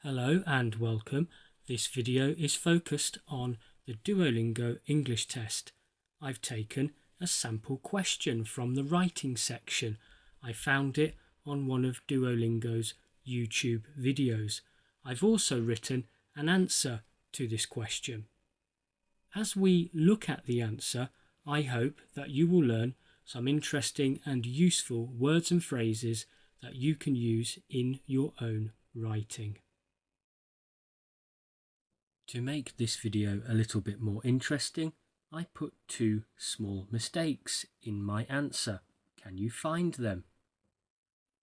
Hello and welcome. This video is focused on the Duolingo English Test. I've taken a sample question from the writing section. I found it on one of Duolingo's YouTube videos. I've also written an answer to this question. As we look at the answer, I hope that you will learn some interesting and useful words and phrases that you can use in your own writing. To make this video a little bit more interesting, I put two small mistakes in my answer. Can you find them?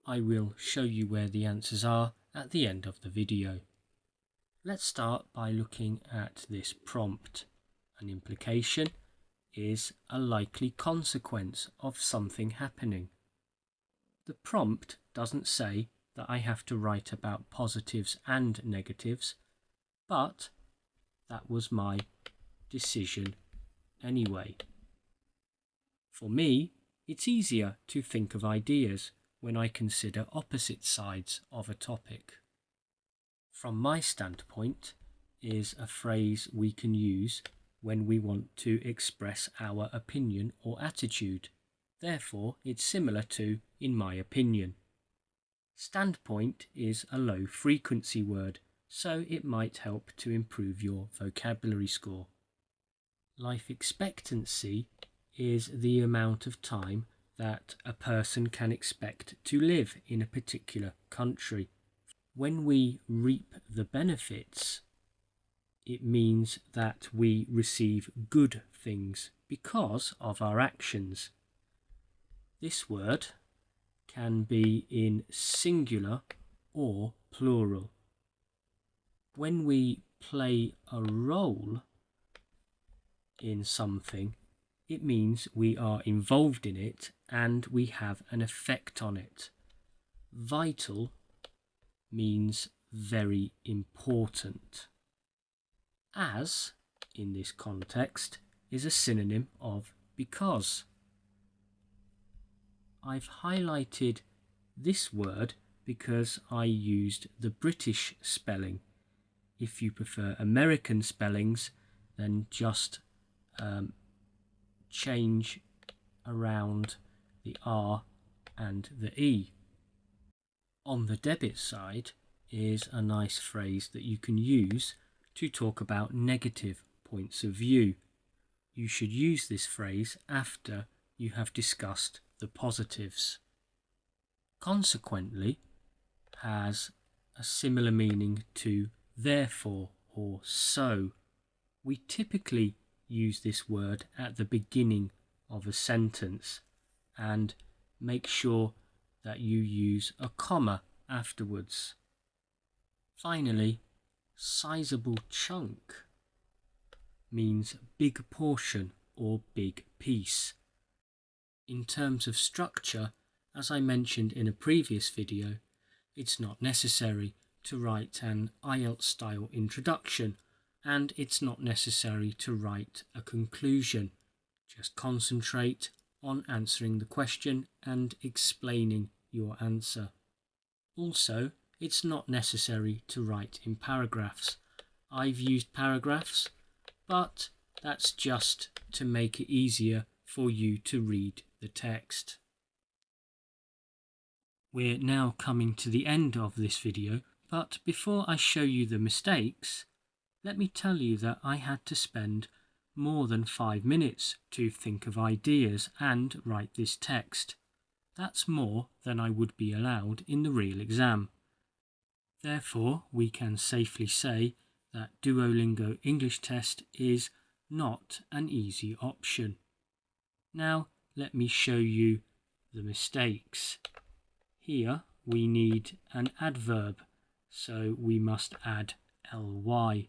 I will show you where the answers are at the end of the video. Let's start by looking at this prompt. An implication is a likely consequence of something happening. The prompt doesn't say that I have to write about positives and negatives, but that was my decision anyway. For me, it's easier to think of ideas when I consider opposite sides of a topic. From my standpoint is a phrase we can use when we want to express our opinion or attitude. Therefore, it's similar to in my opinion. Standpoint is a low frequency word, so it might help to improve your vocabulary score. Life expectancy is the amount of time that a person can expect to live in a particular country. When we reap the benefits, it means that we receive good things because of our actions. This word can be in singular or plural. When we play a role in something, it means we are involved in it and we have an effect on it. Vital means very important. As, in this context, is a synonym of because. I've highlighted this word because I used the British spelling. If you prefer American spellings, then just change around the R and the E. On the debit side is a nice phrase that you can use to talk about negative points of view. You should use this phrase after you have discussed the positives. Consequently has a similar meaning to therefore or so. We typically use this word at the beginning of a sentence and make sure that you use a comma afterwards. Finally, sizable chunk means big portion or big piece. In terms of structure, as I mentioned in a previous video, it's not necessary to write an IELTS style introduction, and it's not necessary to write a conclusion. Just concentrate on answering the question and explaining your answer. Also, it's not necessary to write in paragraphs. I've used paragraphs, but that's just to make it easier for you to read the text. We're now coming to the end of this video, but before I show you the mistakes, let me tell you that I had to spend more than 5 minutes to think of ideas and write this text. That's more than I would be allowed in the real exam. Therefore, we can safely say that Duolingo English Test is not an easy option. Now, let me show you the mistakes. Here we need an adverb, so we must add ly.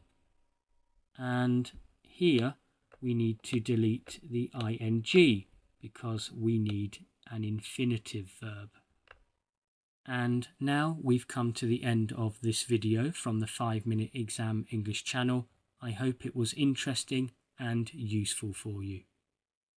And here we need to delete the ing because we need an infinitive verb. And now we've come to the end of this video from the 5-Minute Exam English channel. I hope it was interesting and useful for you.